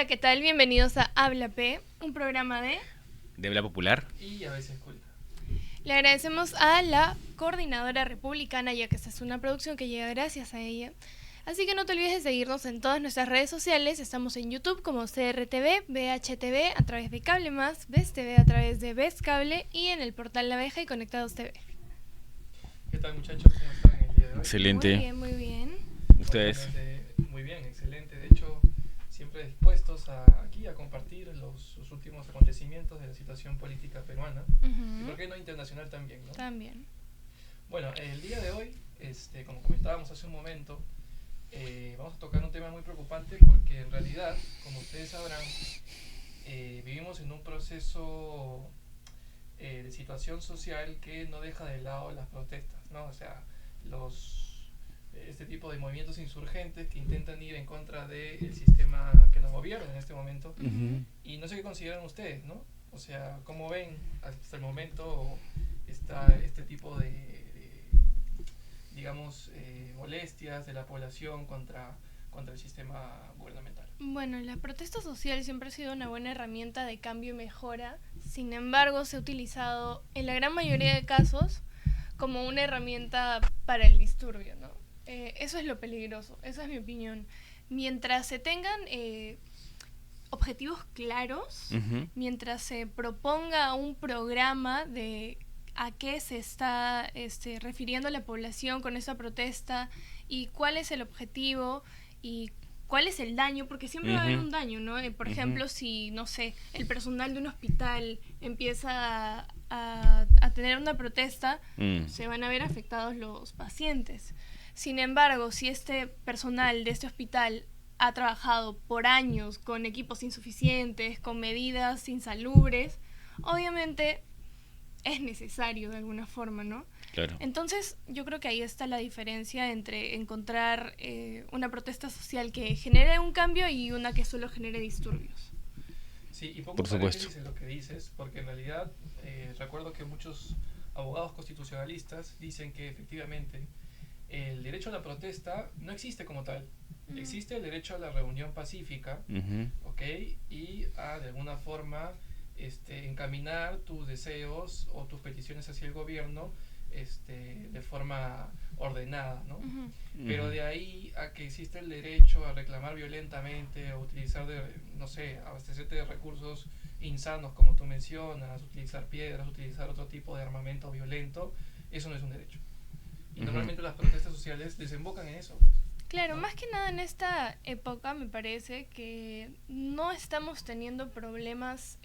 Hola, ¿qué tal? Bienvenidos a Habla P, un programa de habla popular y a veces culta. Le agradecemos a la coordinadora republicana, ya que esta es una producción que llega gracias a ella. Así que no te olvides de seguirnos en todas nuestras redes sociales. Estamos en YouTube como CRTV, BHTV a través de Cable Más, Ves TV a través de Ves Cable y en el portal La Abeja y Conectados TV. ¿Qué tal, muchachos? ¿Cómo están el día de hoy? Excelente. Muy bien. ¿Ustedes? Muy bien, excelente. De hecho, siempre dispuestos aquí a compartir los últimos acontecimientos de la situación política peruana y por qué no internacional también, ¿no? También. Bueno, el día de hoy, como comentábamos hace un momento, vamos a tocar un tema muy preocupante porque en realidad, como ustedes sabrán, vivimos en un proceso de situación social que no deja de lado las protestas, ¿no? O sea, este tipo de movimientos insurgentes que intentan ir en contra del sistema que nos gobierna en este momento. Y no sé qué consideran ustedes, ¿no? O sea, ¿cómo ven hasta el momento este tipo de digamos, molestias de la población contra el sistema gubernamental? Bueno, la protesta social siempre ha sido una buena herramienta de cambio y mejora. Sin embargo, se ha utilizado en la gran mayoría de casos como una herramienta para el disturbio, ¿no? Eso es lo peligroso, esa es mi opinión. Mientras se tengan objetivos claros, mientras se proponga un programa de a qué se está refiriendo la población con esa protesta y cuál es el objetivo y cuál es el daño, porque siempre va a haber un daño, ¿no? Por ejemplo, si, no sé, el personal de un hospital empieza a tener una protesta, se van a ver afectados los pacientes. Sin embargo, si este personal de este hospital ha trabajado por años con equipos insuficientes, con medidas insalubres, obviamente es necesario de alguna forma, ¿no? Claro. Entonces, yo creo que ahí está la diferencia entre encontrar una protesta social que genere un cambio y una que solo genere disturbios. Sí, y pongo por supuesto paréntesis en lo que dices, porque en realidad recuerdo que muchos abogados constitucionalistas dicen que efectivamente el derecho a la protesta no existe como tal. Existe el derecho a la reunión pacífica, ¿ok? Y a, de alguna forma, encaminar tus deseos o tus peticiones hacia el gobierno de forma ordenada, ¿no? Pero de ahí a que existe el derecho a reclamar violentamente o utilizar, no sé, abastecerte de recursos insanos como tú mencionas, utilizar piedras, utilizar otro tipo de armamento violento, eso no es un derecho. Y normalmente las protestas sociales desembocan en eso. Claro, más que nada en esta época me parece que no estamos teniendo problemas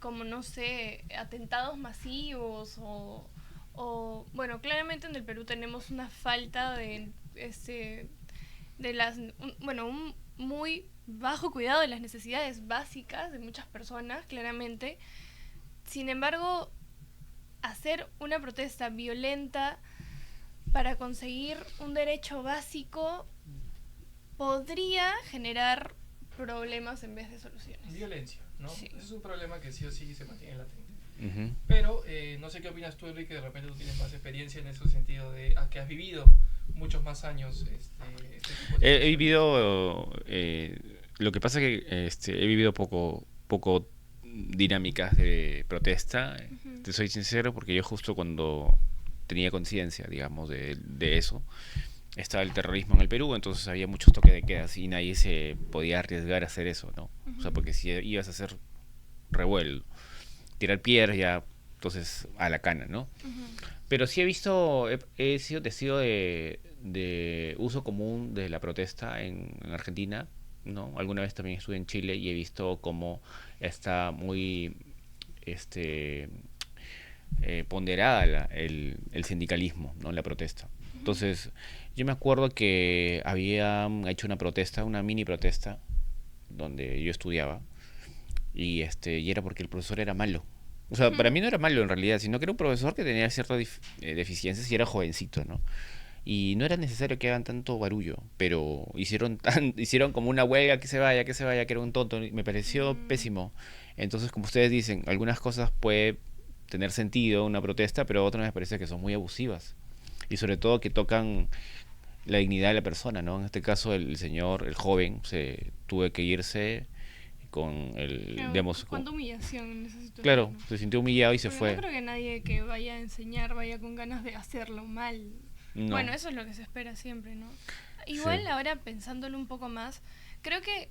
como, no sé, atentados masivos o bueno, claramente en el Perú tenemos una falta de un muy bajo cuidado de las necesidades básicas de muchas personas, claramente. Sin embargo, hacer una protesta violenta para conseguir un derecho básico podría generar problemas en vez de soluciones. Violencia, ¿no? Sí. Ese es un problema que sí o sí se mantiene latente. Uh-huh. Pero no sé qué opinas tú, Enrique, de repente tú tienes más experiencia en ese sentido de que has vivido muchos más años este tipo de He vivido lo que pasa es que he vivido poco dinámicas de protesta. Te soy sincero, porque yo justo cuando tenía conciencia, digamos, de eso, estaba el terrorismo en el Perú, entonces había muchos toques de quedas y nadie se podía arriesgar a hacer eso, ¿no? O sea, porque si ibas a hacer revuelo, tirar piedras, ya, entonces a la cana, ¿no? Pero sí he sido testigo de uso común de la protesta en Argentina, ¿no? Alguna vez también estuve en Chile y he visto cómo está muy ponderada el sindicalismo, ¿no? La protesta. Entonces, yo me acuerdo que habían hecho una protesta, una mini protesta, donde yo estudiaba, y era porque el profesor era malo. O sea, para mí no era malo en realidad, sino que era un profesor que tenía ciertas deficiencias y era jovencito, ¿no? Y no era necesario que hagan tanto barullo, pero hicieron como una huelga, que se vaya, que era un tonto, y me pareció pésimo. Entonces, como ustedes dicen, algunas cosas puede tener sentido una protesta, pero otras me parece que son muy abusivas. Y sobre todo que tocan la dignidad de la persona, ¿no? En este caso el señor, el joven, se tuvo que irse con el, Claro, digamos, cuánta humillación en esa situación, claro, ¿no? se sintió humillado y se Porque no fue. creo que nadie que vaya a enseñar vaya con ganas de hacerlo mal. No, Bueno, eso es lo que se espera siempre, ¿no? sí. Igual ahora pensándolo un poco más, creo que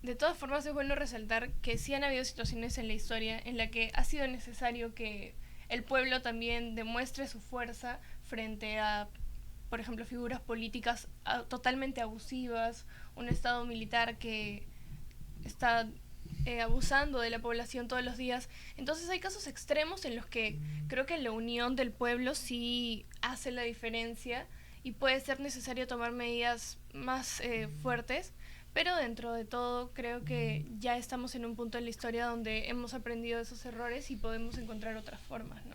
de todas formas es bueno resaltar que sí han habido situaciones en la historia en la que ha sido necesario que el pueblo también demuestre su fuerza frente a, por ejemplo, figuras políticas totalmente abusivas, un estado militar que está abusando de la población todos los días. Entonces hay casos extremos en los que creo que la unión del pueblo sí hace la diferencia y puede ser necesario tomar medidas más fuertes, pero dentro de todo creo que ya estamos en un punto en la historia donde hemos aprendido de esos errores y podemos encontrar otras formas, ¿no?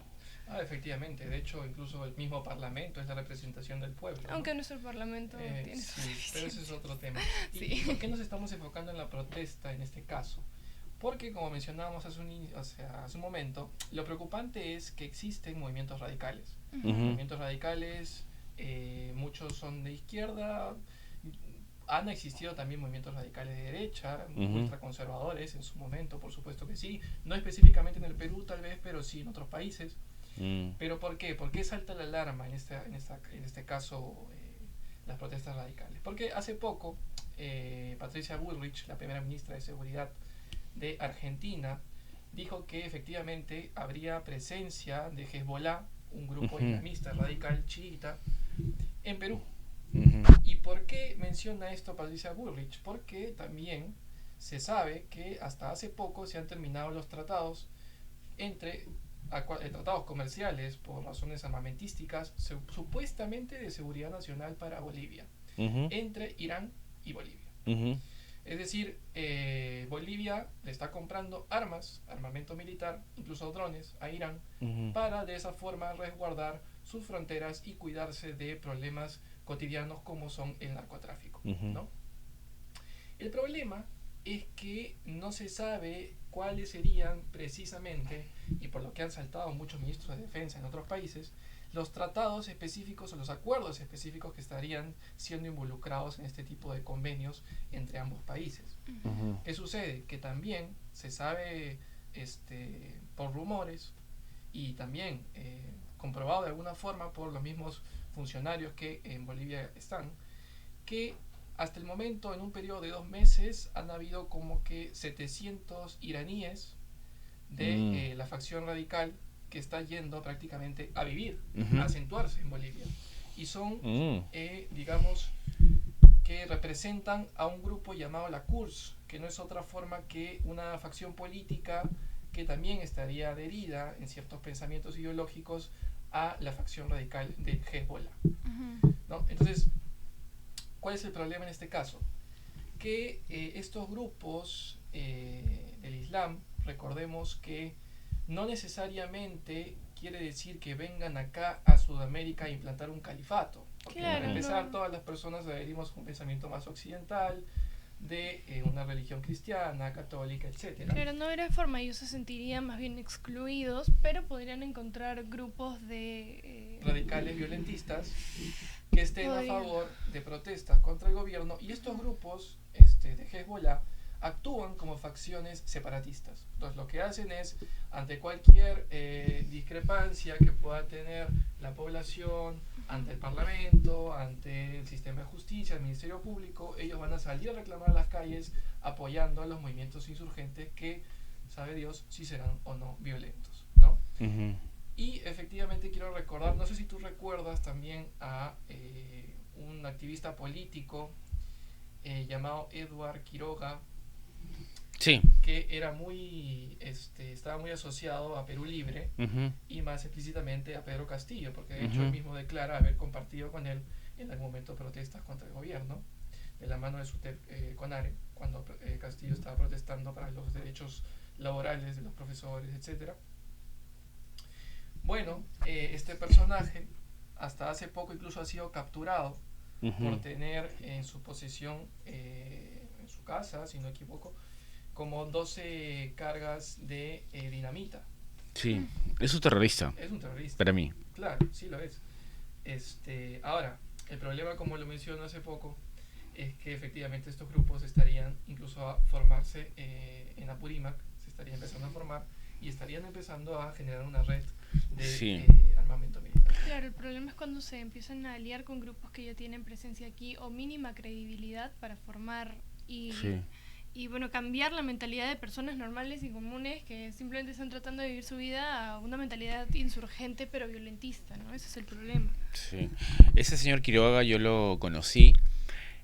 Efectivamente, de hecho incluso el mismo Parlamento es la representación del pueblo, ¿no? Aunque nuestro Parlamento tiene sus Sí, pero ese es deficiencias. otro tema. Sí. ¿Y por qué nos estamos enfocando en la protesta en este caso? Porque como mencionábamos hace un momento, lo preocupante es que existen movimientos radicales. Ujú. Ujú, Movimientos radicales, muchos son de izquierda, han existido también movimientos radicales de derecha, ujú, ultraconservadores en su momento, por supuesto que sí, no específicamente en el Perú tal vez, pero sí en otros países. mm, ¿Pero por qué? ¿Por qué salta la alarma en este caso las protestas radicales? Porque hace poco Patricia Bullrich, la primera ministra de Seguridad de Argentina, dijo que efectivamente habría presencia de Hezbollah, un grupo ujú, islamista radical chiita, en Perú. ujú, ¿Y por qué menciona esto Patricia Bullrich? Porque también se sabe que hasta hace poco se han terminado los tratados entre tratados comerciales por razones armamentísticas, supuestamente de seguridad nacional para Bolivia, ujú, entre Irán y Bolivia. ujú, Es decir, Bolivia le está comprando armas, armamento militar, incluso drones a Irán, ujú, para de esa forma resguardar sus fronteras y cuidarse de problemas cotidianos como son el narcotráfico, ujú, ¿no? El problema es que no se sabe cuáles serían precisamente, y por lo que han saltado muchos ministros de defensa en otros países, los tratados específicos o los acuerdos específicos que estarían siendo involucrados en este tipo de convenios entre ambos países. ujú, ¿Qué sucede? Que también se sabe por rumores y también comprobado de alguna forma por los mismos funcionarios que en Bolivia están, que hasta el momento, en un periodo de 2 meses, han habido como que 700 iraníes de mm, la facción radical que está yendo prácticamente a vivir, ujú, a acentuarse en Bolivia. Y son, mm, digamos, que representan a un grupo llamado la CURS, que no es otra forma que una facción política que también estaría adherida en ciertos pensamientos ideológicos a la facción radical de Hezbollah, Ujú. ¿no? Entonces, ¿cuál es el problema en este caso? Que estos grupos del Islam, recordemos que no necesariamente quiere decir que vengan acá a Sudamérica a implantar un califato, porque para Claro, empezar no. todas las personas adherimos a un pensamiento más occidental, de una religión cristiana, católica, etcétera. Claro, no era forma, ellos se sentirían más bien excluidos, pero podrían encontrar grupos de... Radicales violentistas que estén a podrían- favor de protestas contra el gobierno, y estos grupos de Hezbollah actúan como facciones separatistas. Entonces lo que hacen es, ante cualquier discrepancia que pueda tener la población, ante el Parlamento, ante el sistema de justicia, el Ministerio Público, ellos van a salir a reclamar a las calles apoyando a los movimientos insurgentes que, sabe Dios, si serán o no violentos, ¿no? ujú. Y efectivamente quiero recordar, no sé si tú recuerdas también a un activista político llamado Edward Quiroga, Sí. que era estaba muy asociado a Perú Libre Ujú, y más explícitamente a Pedro Castillo, porque de hecho ujú, él mismo declara haber compartido con él en algún momento protestas contra el gobierno, de la mano de su CONARE, cuando Castillo estaba protestando para los derechos laborales de los profesores, etcétera. Bueno, este personaje hasta hace poco incluso ha sido capturado ujú. por tener en su posesión, en su casa, si no me equivoco, como 12 cargas de dinamita. Sí, es un terrorista, Es un terrorista, para mí. claro, sí lo es. Ahora, El problema, como lo menciono hace poco, es que efectivamente estos grupos estarían incluso a formarse en Apurímac, se estarían empezando a formar y estarían empezando a generar una red de armamento militar. Claro, el problema es cuando se empiezan a aliar con grupos que ya tienen presencia aquí o mínima credibilidad para formar y bueno, cambiar la mentalidad de personas normales y comunes que simplemente están tratando de vivir su vida a una mentalidad insurgente pero violentista, ¿no? Ese es el problema. Sí. Ese señor Quiroga yo lo conocí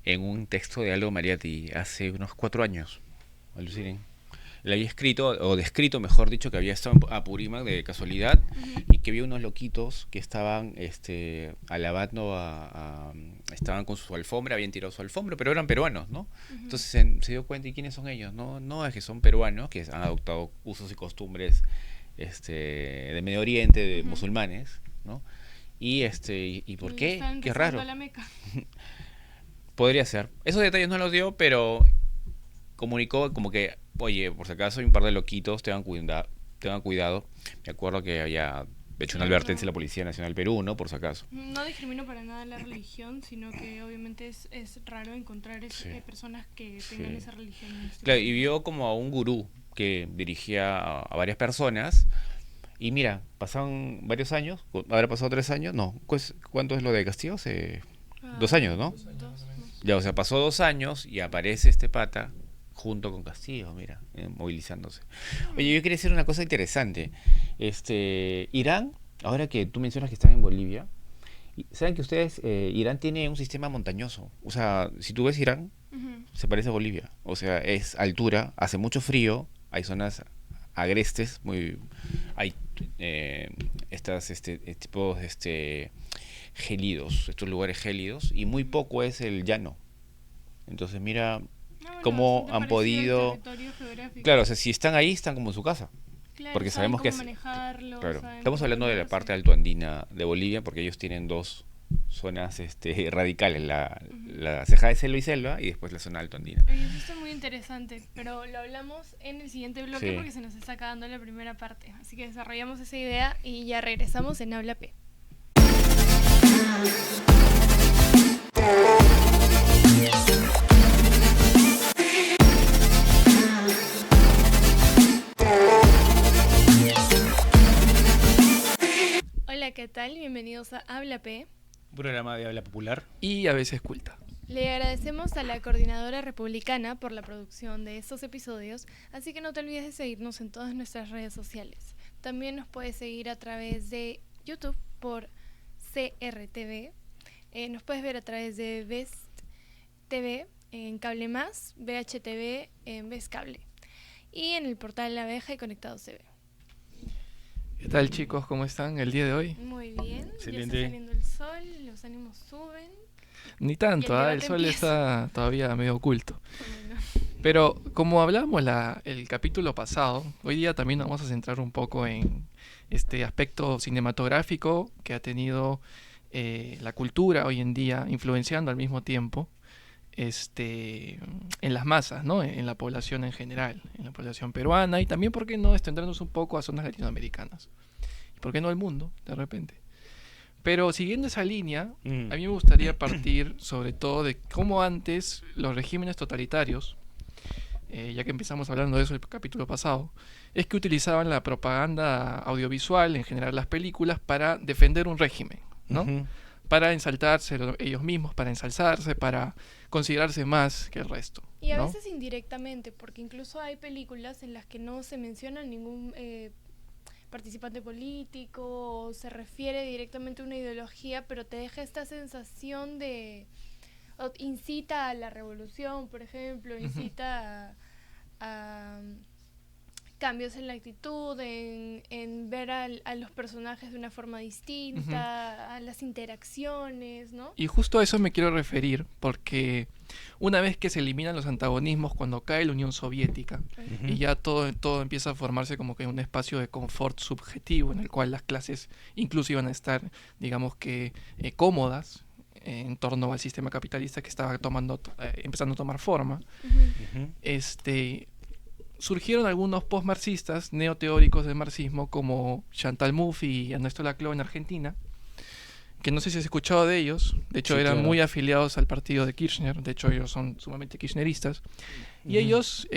en un texto de Aldo Mariatti hace unos 4 años. Alucinen. Le había escrito, o descrito, mejor dicho, que había estado en Apurímac de casualidad y que había unos loquitos que estaban alabando estaban con su alfombra, habían tirado su alfombra, pero eran peruanos, ¿no? Entonces se dio cuenta, ¿y quiénes son ellos? No, es que son peruanos, que han adoptado usos y costumbres de Medio Oriente, de musulmanes, ¿no? ¿Y por qué? Qué raro. A la Meca. Podría ser. Esos detalles no los dio, pero comunicó como que, oye, por si acaso hay un par de loquitos, tengan cuidado. Me acuerdo que había hecho una advertencia a la Policía Nacional Perú, ¿no? Por si acaso. No discrimino para nada la religión, sino que obviamente es raro encontrar personas que tengan esa religión. Claro, y vio como a un gurú que dirigía a varias personas. Y mira, pasaron varios años, habrá pasado 3 años, no, ¿cuánto es lo de Castillo? 2 años, ¿no? 2 años más o menos. Ya, o sea, pasó 2 años y aparece este pata junto con Castillo, mira, movilizándose. Oye, yo quería decir una cosa interesante. Irán, ahora que tú mencionas que están en Bolivia, ¿saben que ustedes, Irán tiene un sistema montañoso? O sea, si tú ves Irán, se parece a Bolivia. O sea, es altura, hace mucho frío, hay zonas agrestes, hay tipos gélidos, estos lugares gélidos, y muy poco es el llano. Entonces mira cómo han podido... Claro, o sea, si están ahí, están como en su casa. Claro, porque sabemos que manejarlo, claro, estamos hablando de la parte altoandina de Bolivia, porque ellos tienen 2 zonas radicales, la ceja de selva y selva, y después la zona altoandina. Eso está muy interesante, pero lo hablamos en el siguiente bloque porque se nos está acabando la primera parte. Así que desarrollamos esa idea y ya regresamos en Habla P. Hola, ¿qué tal? Bienvenidos a Habla P, un programa de habla popular y a veces culta. Le agradecemos a la Coordinadora Republicana por la producción de estos episodios, así que no te olvides de seguirnos en todas nuestras redes sociales. También nos puedes seguir a través de YouTube por CRTV, nos puedes ver a través de Best TV en Cable Más, VHTV en Best Cable y en el portal La Abeja y Conectados TV. ¿Qué tal, chicos? ¿Cómo están el día de hoy? Muy bien, excelente. Ya está saliendo el sol, los ánimos suben. Ni tanto, el sol está todavía medio oculto. Bueno. Pero como hablábamos el capítulo pasado, hoy día también nos vamos a centrar un poco en este aspecto cinematográfico que ha tenido la cultura hoy en día, influenciando al mismo tiempo en las masas, ¿no? En la población en general, en la población peruana y también, ¿por qué no?, extendernos un poco a zonas latinoamericanas. ¿Y por qué no al mundo, de repente? Pero siguiendo esa línea, a mí me gustaría partir sobre todo de cómo antes los regímenes totalitarios, ya que empezamos hablando de eso el capítulo pasado, es que utilizaban la propaganda audiovisual, en general las películas, para defender un régimen, ¿no? Uh-huh. Para ensalzarse ellos mismos, para ensalzarse, para considerarse más que el resto. Y a veces indirectamente, porque incluso hay películas en las que no se menciona ningún participante político, o se refiere directamente a una ideología, pero te deja esta sensación de... incita a la revolución, por ejemplo, incita a cambios en la actitud, en ver a los personajes de una forma distinta, a las interacciones, ¿no? Y justo a eso me quiero referir, porque una vez que se eliminan los antagonismos, cuando cae la Unión Soviética, y ya todo empieza a formarse como que un espacio de confort subjetivo, en el cual las clases incluso iban a estar, digamos que, cómodas, en torno al sistema capitalista que estaba empezando a tomar forma, surgieron algunos postmarxistas neoteóricos del marxismo como Chantal Mouffe y Ernesto Laclau en Argentina, que no sé si has escuchado de ellos, de hecho Sí, eran claro. muy afiliados al partido de Kirchner, de hecho ellos son sumamente kirchneristas, y ellos,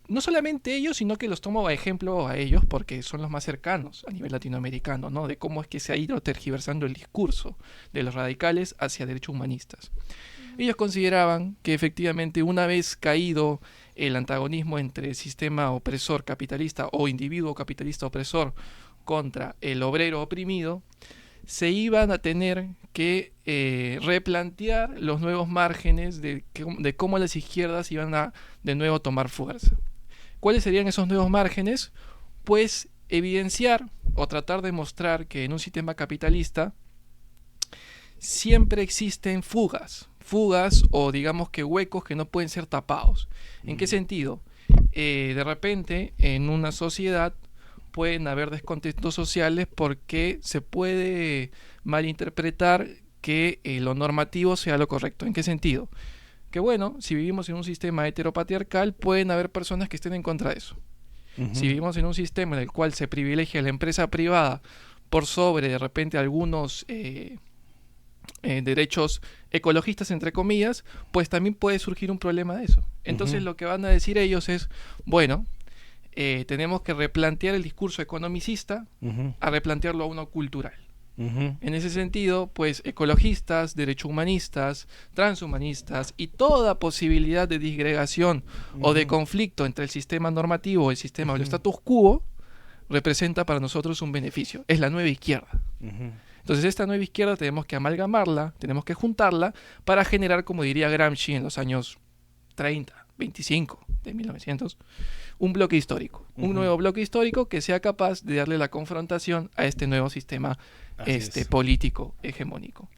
no solamente ellos, sino que los tomo a ejemplo a ellos porque son los más cercanos a nivel latinoamericano, ¿no? De cómo es que se ha ido tergiversando el discurso de los radicales hacia derechos humanistas. Ellos consideraban que efectivamente una vez caído el antagonismo entre el sistema opresor capitalista o individuo capitalista opresor contra el obrero oprimido, se iban a tener que replantear los nuevos márgenes de cómo las izquierdas iban a de nuevo tomar fuerza. ¿Cuáles serían esos nuevos márgenes? Pues evidenciar o tratar de mostrar que en un sistema capitalista siempre existen fugas o digamos que huecos que no pueden ser tapados. ¿En qué sentido? De repente en una sociedad pueden haber descontentos sociales porque se puede malinterpretar que lo normativo sea lo correcto. ¿En qué sentido? Que bueno, si vivimos en un sistema heteropatriarcal, pueden haber personas que estén en contra de eso. Si vivimos en un sistema en el cual se privilegia la empresa privada por sobre de repente algunos derechos ecologistas, entre comillas, pues también puede surgir un problema de eso. Entonces lo que van a decir ellos es, bueno, tenemos que replantear el discurso economicista a replantearlo a uno cultural. En ese sentido, pues ecologistas, derechohumanistas, transhumanistas y toda posibilidad de disgregación o de conflicto entre el sistema normativo y el sistema del status quo representa para nosotros un beneficio. Es la nueva izquierda. Entonces esta nueva izquierda tenemos que amalgamarla, tenemos que juntarla para generar, como diría Gramsci en los años 30, 25 de 1900, un bloque histórico, un nuevo bloque histórico que sea capaz de darle la confrontación a este nuevo sistema político hegemónico.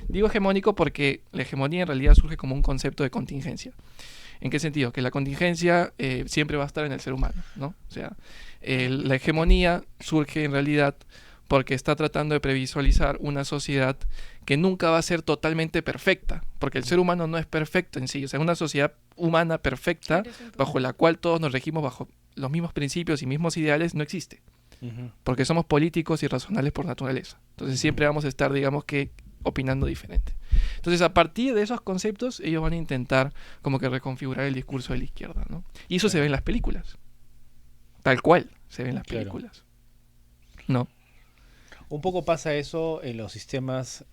Digo hegemónico porque la hegemonía en realidad surge como un concepto de contingencia. ¿En qué sentido? Que la contingencia siempre va a estar en el ser humano, ¿no? O sea, la hegemonía surge en realidad porque está tratando de previsualizar una sociedad que nunca va a ser totalmente perfecta, porque el ser humano no es perfecto en sí. O sea, una sociedad humana perfecta, bajo la cual todos nos regimos bajo los mismos principios y mismos ideales, no existe. Porque somos políticos y racionales por naturaleza. Entonces siempre vamos a estar, digamos que, opinando diferente. Entonces, a partir de esos conceptos, ellos van a intentar como que reconfigurar el discurso de la izquierda, ¿no? Y eso se ve en las películas. Tal cual se ve en las películas. ¿No? Un poco pasa eso en los sistemas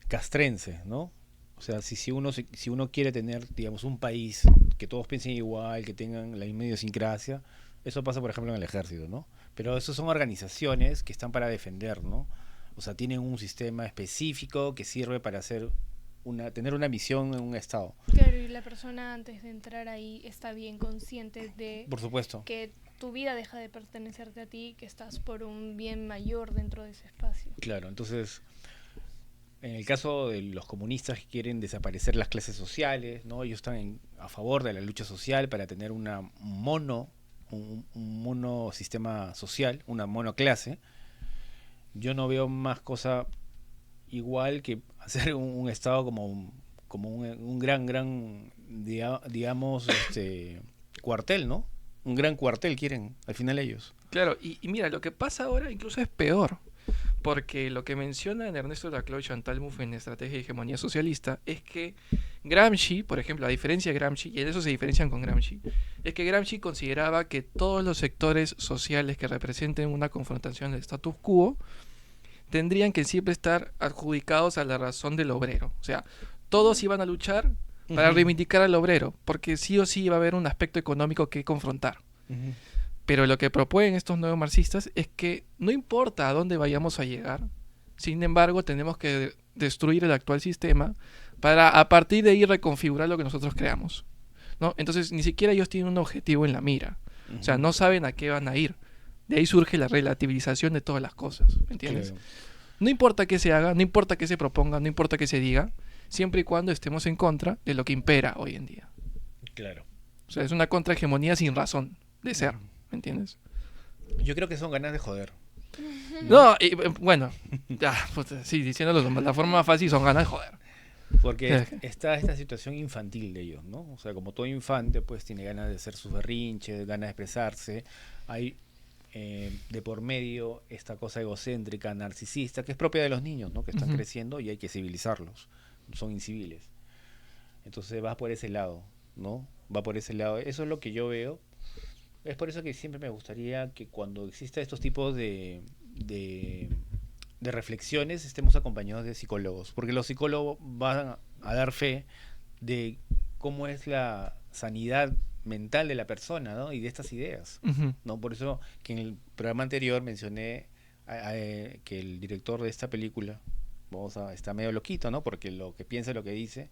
castrenses, ¿no? O sea, si uno quiere tener, digamos, un país que todos piensen igual, que tengan la misma idiosincrasia, eso pasa, por ejemplo, en el ejército, ¿no? Pero eso son organizaciones que están para defender, ¿no? O sea, tienen un sistema específico que sirve para tener una misión en un estado. Claro, y la persona antes de entrar ahí está bien consciente de Por supuesto. que tu vida deja de pertenecerte a ti, que estás por un bien mayor dentro de ese espacio. Claro, entonces, en el caso de los comunistas que quieren desaparecer las clases sociales, ¿no? Ellos están a favor de la lucha social para tener un mono sistema social, una monoclase. Yo no veo más cosa igual que hacer un estado como un gran digamos cuartel, ¿no? Un gran cuartel quieren al final ellos. Claro, y mira, lo que pasa ahora incluso es peor, porque lo que menciona en Ernesto Laclau y Chantal Mouffe en Estrategia y Hegemonía Socialista es que Gramsci, por ejemplo, a diferencia de Gramsci, y en eso se diferencian con Gramsci, es que Gramsci consideraba que todos los sectores sociales que representen una confrontación del status quo tendrían que siempre estar adjudicados a la razón del obrero. O sea, todos iban a luchar para reivindicar al obrero, porque sí o sí iba a haber un aspecto económico que confrontar. Pero lo que proponen estos nuevos marxistas es que no importa a dónde vayamos a llegar, sin embargo tenemos que destruir el actual sistema para a partir de ahí reconfigurar lo que nosotros creamos, ¿no? Entonces ni siquiera ellos tienen un objetivo en la mira, o sea, no saben a qué van a ir. De ahí surge la relativización de todas las cosas, ¿me entiendes? Claro. No importa qué se haga, no importa qué se proponga, no importa qué se diga, siempre y cuando estemos en contra de lo que impera hoy en día. Claro. O sea, es una contrahegemonía sin razón de ser, ¿me entiendes? Yo creo que son ganas de joder. No, y, bueno, ya, pues, sí, diciéndolo de la forma más fácil, son ganas de joder. Porque está esta situación infantil de ellos, ¿no? O sea, como todo infante, pues tiene ganas de hacer sus berrinches, ganas de expresarse. Hay de por medio esta cosa egocéntrica, narcisista, que es propia de los niños, ¿no? Que están creciendo y hay que civilizarlos, son inciviles. Entonces va por ese lado, ¿no? Va por ese lado. Eso es lo que yo veo. Es por eso que siempre me gustaría que cuando exista estos tipos de reflexiones estemos acompañados de psicólogos, porque los psicólogos van a dar fe de cómo es la sanidad mental de la persona, ¿no? Y de estas ideas, ¿no? Por eso que en el programa anterior mencioné que el director de esta película está medio loquito, ¿no? Porque lo que piensa, lo que dice,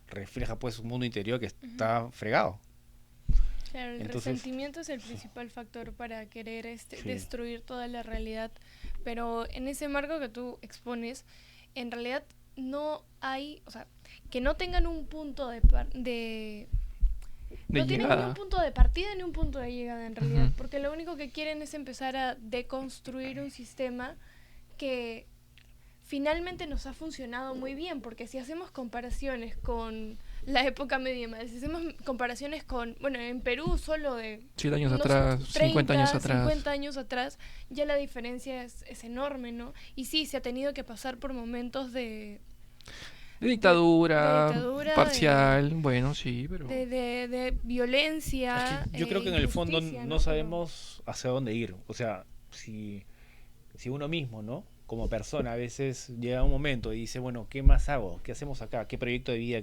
refleja pues un mundo interior que está fregado. Claro, el resentimiento es el principal factor para querer destruir toda la realidad, pero en ese marco que tú expones, en realidad no hay, o sea, que no tengan un punto no tienen ni un punto de partida ni un punto de llegada en realidad, porque lo único que quieren es empezar a deconstruir un sistema que finalmente nos ha funcionado muy bien, porque si hacemos comparaciones con la época medieval, si hacemos comparaciones con, bueno, en Perú solo de 100 años atrás, 30, 50 años atrás. 50 años atrás, ya la diferencia es enorme, ¿no? Y sí, se ha tenido que pasar por momentos de dictadura, parcial, bueno, sí, pero... De violencia. Es que yo creo que en el fondo no sabemos hacia dónde ir. O sea, si uno mismo, ¿no? Como persona, a veces llega un momento y dice, bueno, ¿qué más hago? ¿Qué hacemos acá? ¿Qué proyecto de vida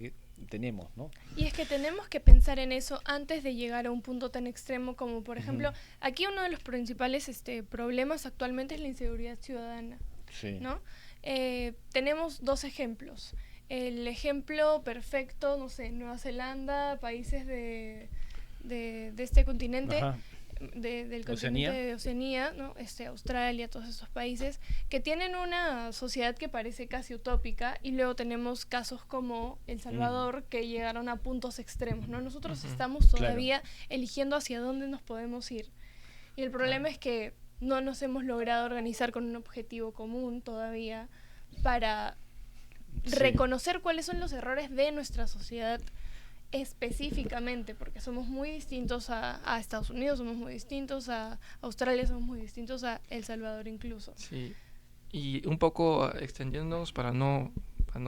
tenemos, ¿no? Y es que tenemos que pensar en eso antes de llegar a un punto tan extremo como, por ejemplo, aquí uno de los principales problemas actualmente es la inseguridad ciudadana, ¿no? Tenemos dos ejemplos. El ejemplo perfecto, no sé, Nueva Zelanda, países de este continente, del continente de Oceanía, ¿no? Australia, todos estos países, que tienen una sociedad que parece casi utópica, y luego tenemos casos como El Salvador, que llegaron a puntos extremos, ¿no? Nosotros estamos todavía eligiendo hacia dónde nos podemos ir. Y el problema es que no nos hemos logrado organizar con un objetivo común todavía para reconocer cuáles son los errores de nuestra sociedad específicamente, porque somos muy distintos a Estados Unidos, somos muy distintos a Australia, somos muy distintos a El Salvador incluso. Sí, y un poco extendiéndonos para no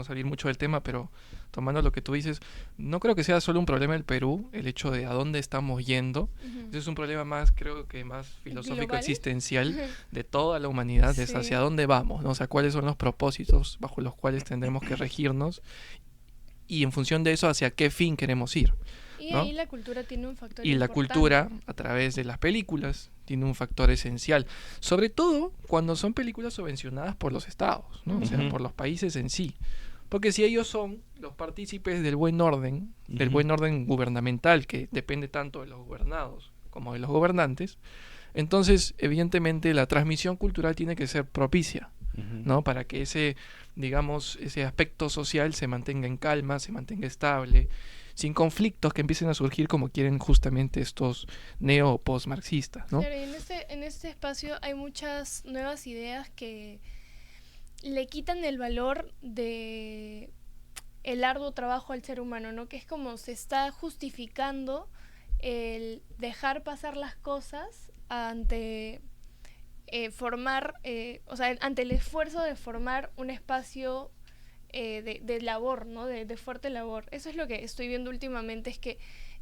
salir mucho del tema, pero tomando lo que tú dices, no creo que sea solo un problema del Perú, el hecho de a dónde estamos yendo. Ese es un problema más, creo que más filosófico, global, existencial, de toda la humanidad, es hacia dónde vamos, ¿no? O sea, cuáles son los propósitos bajo los cuales tendremos que regirnos, y en función de eso, hacia qué fin queremos ir, y ¿no? ahí la cultura tiene un factor importante. Y la cultura, a través de las películas, tiene un factor esencial, sobre todo cuando son películas subvencionadas por los estados, ¿no? O sea, por los países en sí. Porque si ellos son los partícipes del buen orden, del buen orden gubernamental, que depende tanto de los gobernados como de los gobernantes, entonces, evidentemente, la transmisión cultural tiene que ser propicia, ¿no? Para que ese aspecto social se mantenga en calma, se mantenga estable, sin conflictos que empiecen a surgir como quieren justamente estos neo post-marxistas, ¿no? Claro, y en este espacio hay muchas nuevas ideas que le quitan el valor de el arduo trabajo al ser humano, ¿no? Que es como se está justificando el dejar pasar las cosas ante ante el esfuerzo de formar un espacio de labor, ¿no? De fuerte labor. Eso es lo que estoy viendo últimamente, es que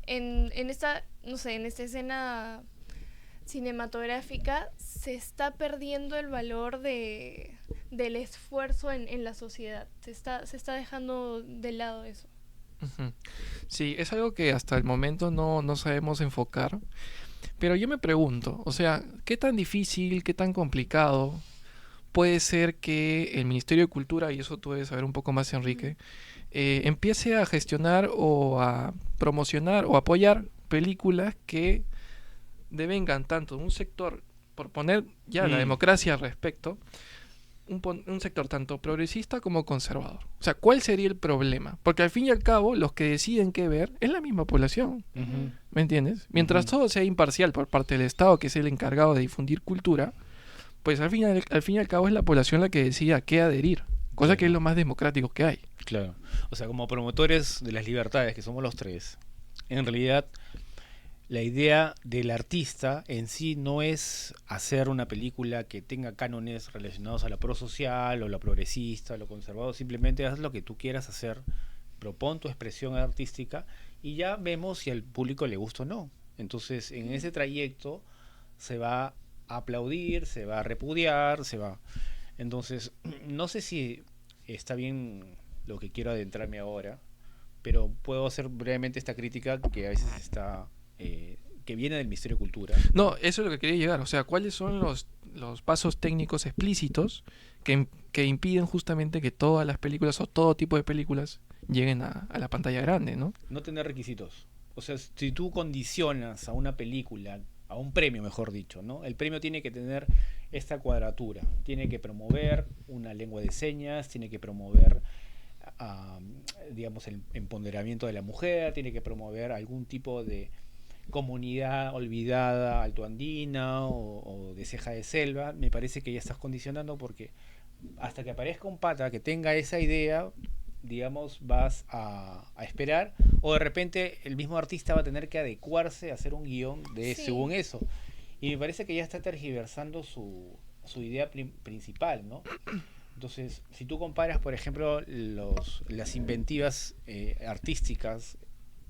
en esta escena cinematográfica se está perdiendo el valor del esfuerzo en la sociedad. Se está dejando de lado eso. Sí, es algo que hasta el momento no sabemos enfocar. Pero yo me pregunto, o sea, ¿qué tan difícil, qué tan complicado puede ser que el Ministerio de Cultura, y eso tú debes saber un poco más, Enrique, empiece a gestionar o a promocionar o apoyar películas que devengan tanto de un sector, por poner ya la democracia al respecto, un sector tanto progresista como conservador? O sea, ¿cuál sería el problema? Porque al fin y al cabo, los que deciden qué ver es la misma población. ¿Me entiendes? Mientras todo sea imparcial por parte del Estado, que es el encargado de difundir cultura, pues al fin y al cabo es la población la que decide a qué adherir. Cosa que es lo más democrático que hay. Claro. O sea, como promotores de las libertades, que somos los tres, en realidad la idea del artista en sí no es hacer una película que tenga cánones relacionados a la prosocial o la progresista, lo conservador, simplemente haz lo que tú quieras hacer, propon tu expresión artística y ya vemos si al público le gusta o no. Entonces, en ese trayecto se va a aplaudir, se va a repudiar, se va... Entonces, no sé si está bien lo que quiero adentrarme ahora, pero puedo hacer brevemente esta crítica que a veces está... que viene del Ministerio de Cultura. No, eso es lo que quería llegar. O sea, ¿cuáles son los pasos técnicos explícitos que impiden justamente que todas las películas o todo tipo de películas lleguen a la pantalla grande, ¿no? No tener requisitos. O sea, si tú condicionas a una película, a un premio, mejor dicho, ¿no? El premio tiene que tener esta cuadratura. Tiene que promover una lengua de señas, tiene que promover, digamos, el empoderamiento de la mujer, tiene que promover algún tipo de comunidad olvidada altoandina o de ceja de selva. Me parece que ya estás condicionando porque hasta que aparezca un pata que tenga esa idea, digamos, vas a esperar, o de repente el mismo artista va a tener que adecuarse a hacer un guión de Sí. según eso. Y me parece que ya está tergiversando su idea principal, ¿no? Entonces, si tú comparas, por ejemplo, las inventivas artísticas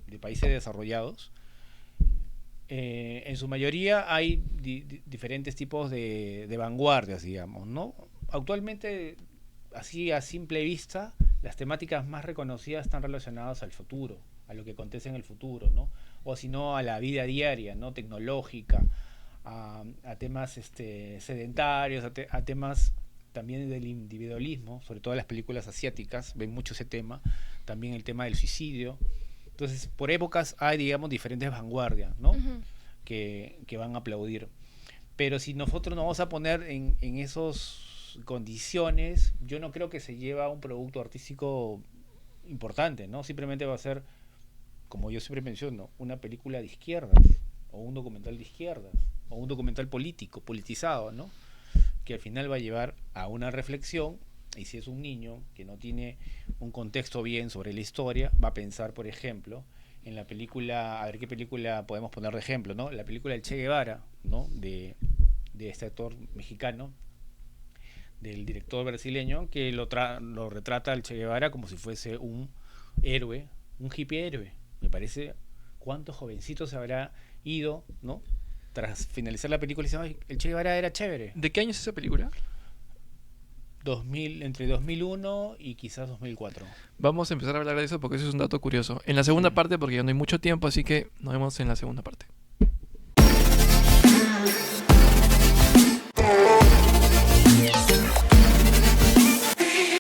de países desarrollados, en su mayoría hay diferentes tipos de vanguardias, digamos, ¿no? Actualmente, así a simple vista, las temáticas más reconocidas están relacionadas al futuro, a lo que acontece en el futuro, ¿no? O si no, a la vida diaria, ¿no? Tecnológica, a temas sedentarios, a temas también del individualismo, sobre todo las películas asiáticas, ven mucho ese tema, también el tema del suicidio. Entonces, por épocas hay, digamos, diferentes vanguardias, ¿no? Ujú. Que van a aplaudir. Pero si nosotros nos vamos a poner en esas condiciones, yo no creo que se lleva un producto artístico importante, ¿no? Simplemente va a ser, como yo siempre menciono, una película de izquierdas, o un documental de izquierdas, o un documental político, politizado, ¿no? Que al final va a llevar a una reflexión, y si es un niño que no tiene un contexto bien sobre la historia, va a pensar, por ejemplo, en la película, a ver qué película podemos poner de ejemplo, ¿no? La película El Che Guevara, ¿no? De este actor mexicano, del director brasileño, que lo retrata al Che Guevara como si fuese un héroe, un hippie héroe. Me parece cuántos jovencitos se habrá ido, ¿no? Tras finalizar la película y dicen, "Ay, el Che Guevara era chévere". ¿De qué año es esa película? Entre 2001 y quizás 2004. Vamos a empezar a hablar de eso porque eso es un dato curioso. En la segunda parte, porque ya no hay mucho tiempo, así que nos vemos en la segunda parte.